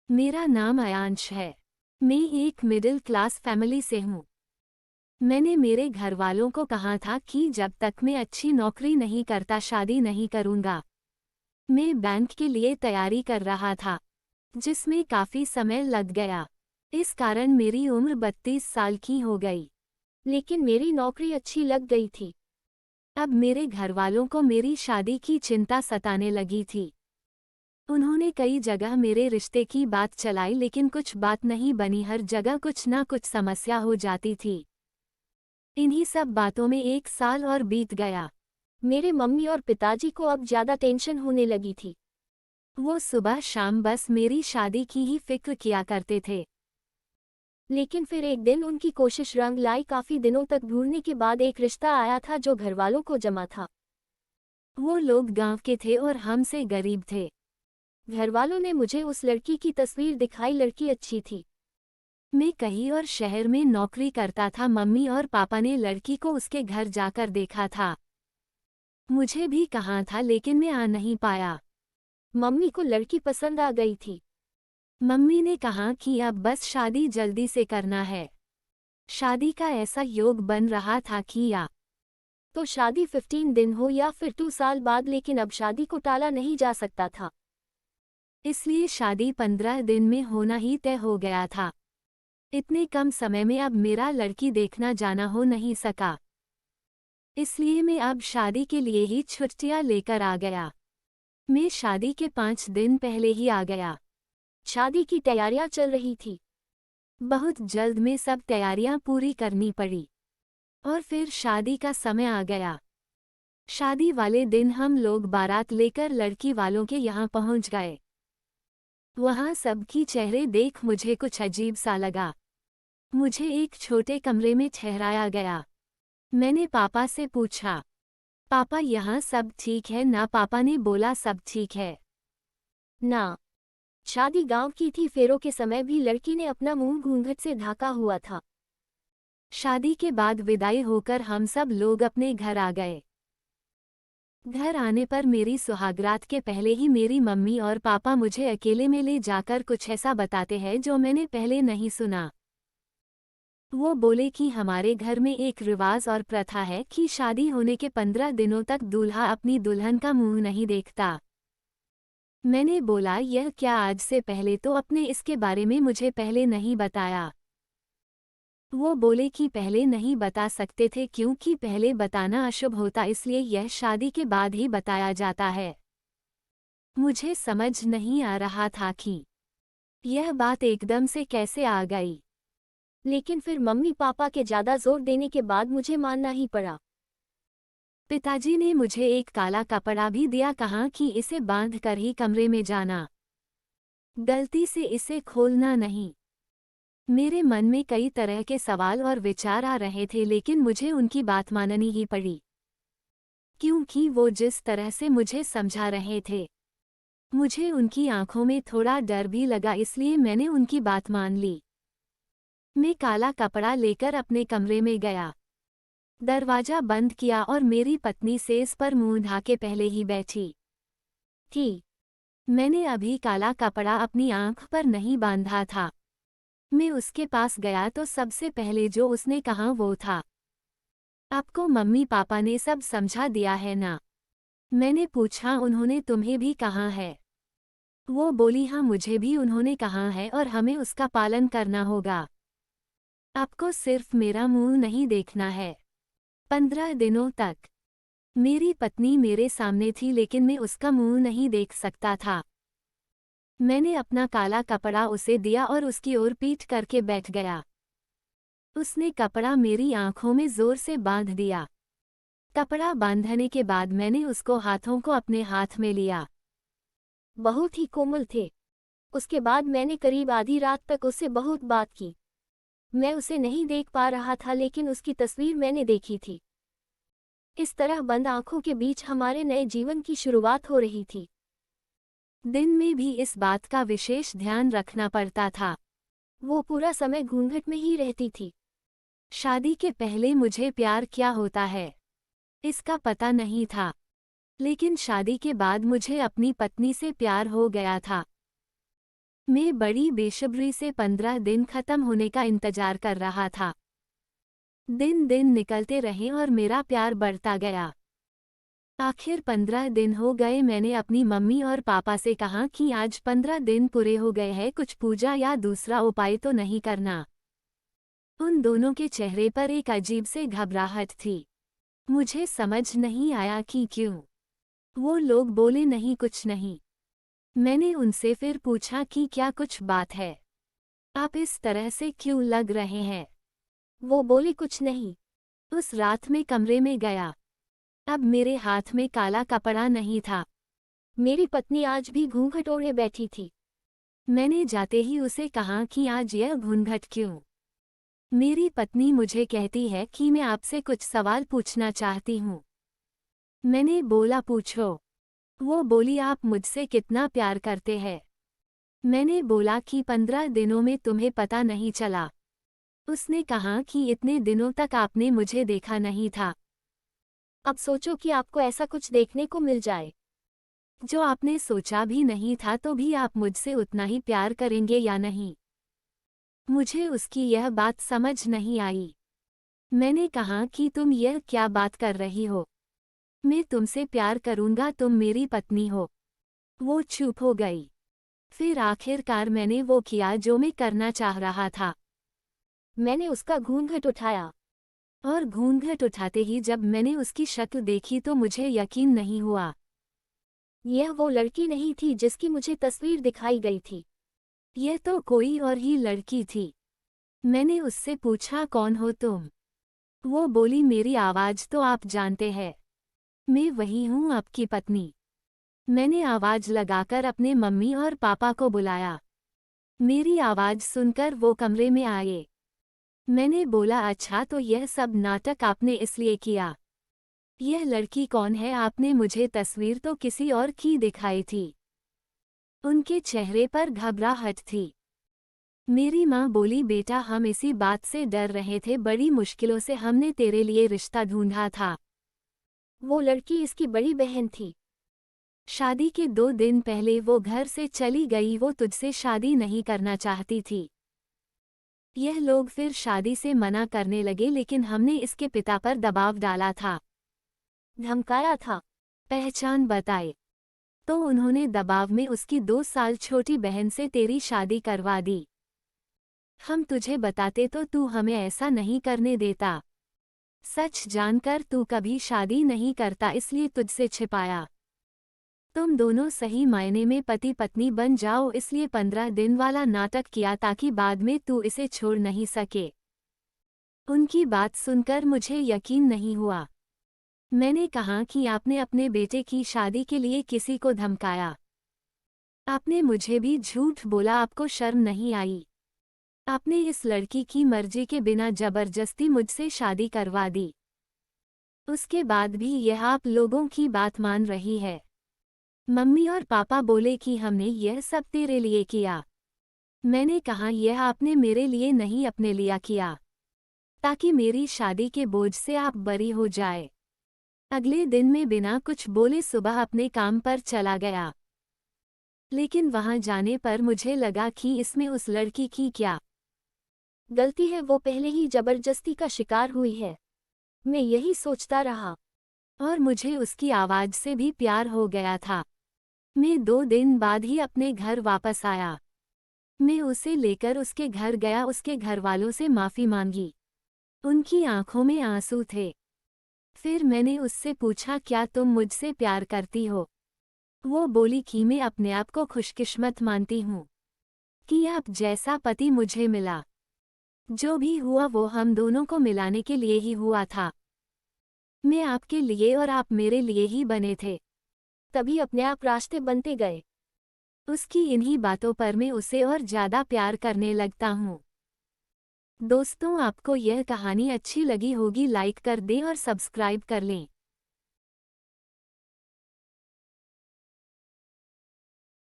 मेरा नाम अयांश है। मैं एक मिडिल क्लास फैमिली से हूँ। मैंने मेरे घर वालों को कहा था कि जब तक मैं अच्छी नौकरी नहीं करता शादी नहीं करूँगा। मैं बैंक के लिए तैयारी कर रहा था, जिसमें काफ़ी समय लग गया। इस कारण मेरी उम्र 32 साल की हो गई। लेकिन मेरी नौकरी अच्छी लग गई थी। अब मेरे घर वालों को मेरी शादी की चिंता सताने लगी थी। उन्होंने कई जगह मेरे रिश्ते की बात चलाई लेकिन कुछ बात नहीं बनी। हर जगह कुछ ना कुछ समस्या हो जाती थी। इन्हीं सब बातों में 1 साल और बीत गया। मेरे मम्मी और पिताजी को अब ज्यादा टेंशन होने लगी थी। वो सुबह शाम बस मेरी शादी की ही फिक्र किया करते थे। लेकिन फिर एक दिन उनकी कोशिश रंग लाई। काफी दिनों तक ढूंढने के बाद एक रिश्ता आया था जो घरवालों को जमा था। वो लोग गांव के थे और हमसे गरीब थे। घरवालों ने मुझे उस लड़की की तस्वीर दिखाई। लड़की अच्छी थी। मैं कहीं और शहर में नौकरी करता था। मम्मी और पापा ने लड़की को उसके घर जाकर देखा था। मुझे भी कहा था लेकिन मैं आ नहीं पाया। मम्मी को लड़की पसंद आ गई थी। मम्मी ने कहा कि अब बस शादी जल्दी से करना है। शादी का ऐसा योग बन रहा था कि या तो शादी 15 दिन हो या फिर 2 साल बाद, लेकिन अब शादी को टाला नहीं जा सकता था। इसलिए शादी 15 दिन में होना ही तय हो गया था। इतने कम समय में अब मेरा लड़की देखना जाना हो नहीं सका। इसलिए मैं अब शादी के लिए ही छुट्टियां लेकर आ गया। मैं शादी के 5 दिन पहले ही आ गया। शादी की तैयारियां चल रही थी। बहुत जल्द में सब तैयारियां पूरी करनी पड़ी और फिर शादी का समय आ गया। शादी वाले दिन हम लोग बारात लेकर लड़की वालों के यहाँ पहुँच गए। वहाँ सबकी चेहरे देख मुझे कुछ अजीब सा लगा। मुझे एक छोटे कमरे में ठहराया गया। मैंने पापा से पूछा, पापा यहाँ सब ठीक है ना? पापा ने बोला सब ठीक है ना। शादी गांव की थी। फेरों के समय भी लड़की ने अपना मुंह घूंघट से ढका हुआ था। शादी के बाद विदाई होकर हम सब लोग अपने घर आ गए। घर आने पर मेरी सुहागरात के पहले ही मेरी मम्मी और पापा मुझे अकेले में ले जाकर कुछ ऐसा बताते हैं जो मैंने पहले नहीं सुना। वो बोले कि हमारे घर में एक रिवाज और प्रथा है कि शादी होने के 15 दिनों तक दूल्हा अपनी दुल्हन का मुंह नहीं देखता। मैंने बोला यह क्या? आज से पहले तो अपने इसके बारे में मुझे पहले नहीं बताया। वो बोले कि पहले नहीं बता सकते थे क्योंकि पहले बताना अशुभ होता, इसलिए यह शादी के बाद ही बताया जाता है। मुझे समझ नहीं आ रहा था कि यह बात एकदम से कैसे आ गई। लेकिन फिर मम्मी पापा के ज़्यादा जोर देने के बाद मुझे मानना ही पड़ा। पिताजी ने मुझे एक काला कपड़ा भी दिया। कहा कि इसे बांध कर ही कमरे में जाना, गलती से इसे खोलना नहीं। मेरे मन में कई तरह के सवाल और विचार आ रहे थे लेकिन मुझे उनकी बात माननी ही पड़ी, क्योंकि वो जिस तरह से मुझे समझा रहे थे मुझे उनकी आंखों में थोड़ा डर भी लगा, इसलिए मैंने उनकी बात मान ली। मैं काला कपड़ा लेकर अपने कमरे में गया, दरवाजा बंद किया और मेरी पत्नी सेज पर मुंह ढाके पहले ही बैठी थी। मैंने अभी काला कपड़ा अपनी आंख पर नहीं बांधा था। मैं उसके पास गया तो सबसे पहले जो उसने कहा वो था, आपको मम्मी पापा ने सब समझा दिया है ना? मैंने पूछा उन्होंने तुम्हें भी कहा है? वो बोली हाँ मुझे भी उन्होंने कहा है और हमें उसका पालन करना होगा। आपको सिर्फ मेरा मुंह नहीं देखना है 15 दिनों तक। मेरी पत्नी मेरे सामने थी लेकिन मैं उसका मुंह नहीं देख सकता था। मैंने अपना काला कपड़ा उसे दिया और उसकी ओर पीठ करके बैठ गया। उसने कपड़ा मेरी आंखों में जोर से बांध दिया। कपड़ा बांधने के बाद मैंने उसको हाथों को अपने हाथ में लिया। बहुत ही कोमल थे। उसके बाद मैंने करीब आधी रात तक उससे बहुत बात की। मैं उसे नहीं देख पा रहा था लेकिन उसकी तस्वीर मैंने देखी थी। इस तरह बंद आंखों के बीच हमारे नए जीवन की शुरुआत हो रही थी। दिन में भी इस बात का विशेष ध्यान रखना पड़ता था। वो पूरा समय घूंघट में ही रहती थी। शादी के पहले मुझे प्यार क्या होता है इसका पता नहीं था, लेकिन शादी के बाद मुझे अपनी पत्नी से प्यार हो गया था। मैं बड़ी बेसब्री से 15 दिन खत्म होने का इंतजार कर रहा था। दिन दिन निकलते रहे और मेरा प्यार बढ़ता गया। आखिर 15 दिन हो गए। मैंने अपनी मम्मी और पापा से कहा कि आज 15 दिन पूरे हो गए हैं, कुछ पूजा या दूसरा उपाय तो नहीं करना। उन दोनों के चेहरे पर एक अजीब से घबराहट थी। मुझे समझ नहीं आया कि क्यों। वो लोग बोले नहीं, कुछ नहीं। मैंने उनसे फिर पूछा कि क्या कुछ बात है? आप इस तरह से क्यों लग रहे हैं? वो बोले कुछ नहीं। उस रात में कमरे में गया। अब मेरे हाथ में काला कपड़ा नहीं था। मेरी पत्नी आज भी घूंघट ओढ़े बैठी थी। मैंने जाते ही उसे कहा कि आज यह घूंघट क्यों? मेरी पत्नी मुझे कहती है कि मैं आपसे कुछ सवाल पूछना चाहती हूँ। मैंने बोला पूछो। वो बोली आप मुझसे कितना प्यार करते हैं? मैंने बोला कि 15 दिनों में तुम्हें पता नहीं चला। उसने कहा कि इतने दिनों तक आपने मुझे देखा नहीं था। अब सोचो कि आपको ऐसा कुछ देखने को मिल जाए जो आपने सोचा भी नहीं था, तो भी आप मुझसे उतना ही प्यार करेंगे या नहीं? मुझे उसकी यह बात समझ नहीं आई। मैंने कहा कि तुम यह क्या बात कर रही हो? मैं तुमसे प्यार करूंगा, तुम मेरी पत्नी हो। वो चुप हो गई। फिर आखिरकार मैंने वो किया जो मैं करना चाह रहा था। मैंने उसका घूंघट उठाया और घूंघट उठाते ही जब मैंने उसकी शक्ल देखी तो मुझे यकीन नहीं हुआ। यह वो लड़की नहीं थी जिसकी मुझे तस्वीर दिखाई गई थी। यह तो कोई और ही लड़की थी। मैंने उससे पूछा कौन हो तुम? वो बोली मेरी आवाज़ तो आप जानते हैं। मैं वही हूँ, आपकी पत्नी। मैंने आवाज़ लगाकर अपने मम्मी और पापा को बुलाया। मेरी आवाज़ सुनकर वो कमरे में आए। मैंने बोला अच्छा, तो यह सब नाटक आपने इसलिए किया? यह लड़की कौन है? आपने मुझे तस्वीर तो किसी और की दिखाई थी। उनके चेहरे पर घबराहट थी। मेरी माँ बोली बेटा, हम इसी बात से डर रहे थे, बड़ी मुश्किलों से हमने तेरे लिए रिश्ता ढूंढा था। वो लड़की इसकी बड़ी बहन थी। शादी के 2 दिन पहले वो घर से चली गई। वो तुझसे शादी नहीं करना चाहती थी। यह लोग फिर शादी से मना करने लगे, लेकिन हमने इसके पिता पर दबाव डाला था, धमकाया था, पहचान बताए, तो उन्होंने दबाव में उसकी 2 साल छोटी बहन से तेरी शादी करवा दी। हम तुझे बताते तो तू हमें ऐसा नहीं करने देता। सच जानकर तू कभी शादी नहीं करता, इसलिए तुझसे छिपाया। तुम दोनों सही मायने में पति पत्नी बन जाओ, इसलिए 15 दिन वाला नाटक किया ताकि बाद में तू इसे छोड़ नहीं सके। उनकी बात सुनकर मुझे यकीन नहीं हुआ। मैंने कहा कि आपने अपने बेटे की शादी के लिए किसी को धमकाया। आपने मुझे भी झूठ बोला, आपको शर्म नहीं आई? आपने इस लड़की की मर्जी के बिना जबरदस्ती मुझसे शादी करवा दी। उसके बाद भी यह आप लोगों की बात मान रही है। मम्मी और पापा बोले कि हमने यह सब तेरे लिए किया। मैंने कहा यह आपने मेरे लिए नहीं, अपने लिए किया, ताकि मेरी शादी के बोझ से आप बरी हो जाए। अगले दिन में बिना कुछ बोले सुबह अपने काम पर चला गया। लेकिन वहां जाने पर मुझे लगा कि इसमें उस लड़की की क्या गलती है? वो पहले ही जबरदस्ती का शिकार हुई है। मैं यही सोचता रहा और मुझे उसकी आवाज़ से भी प्यार हो गया था। मैं 2 दिन बाद ही अपने घर वापस आया। मैं उसे लेकर उसके घर गया, उसके घरवालों से माफ़ी मांगी। उनकी आंखों में आंसू थे। फिर मैंने उससे पूछा क्या तुम मुझसे प्यार करती हो? वो बोली कि मैं अपने आप को खुशकिस्मत मानती हूँ कि आप जैसा पति मुझे मिला। जो भी हुआ वो हम दोनों को मिलाने के लिए ही हुआ था। मैं आपके लिए और आप मेरे लिए ही बने थे। तभी अपने आप रास्ते बनते गए। उसकी इन्हीं बातों पर मैं उसे और ज़्यादा प्यार करने लगता हूँ। दोस्तों, आपको यह कहानी अच्छी लगी होगी, लाइक कर दें और सब्सक्राइब कर लें।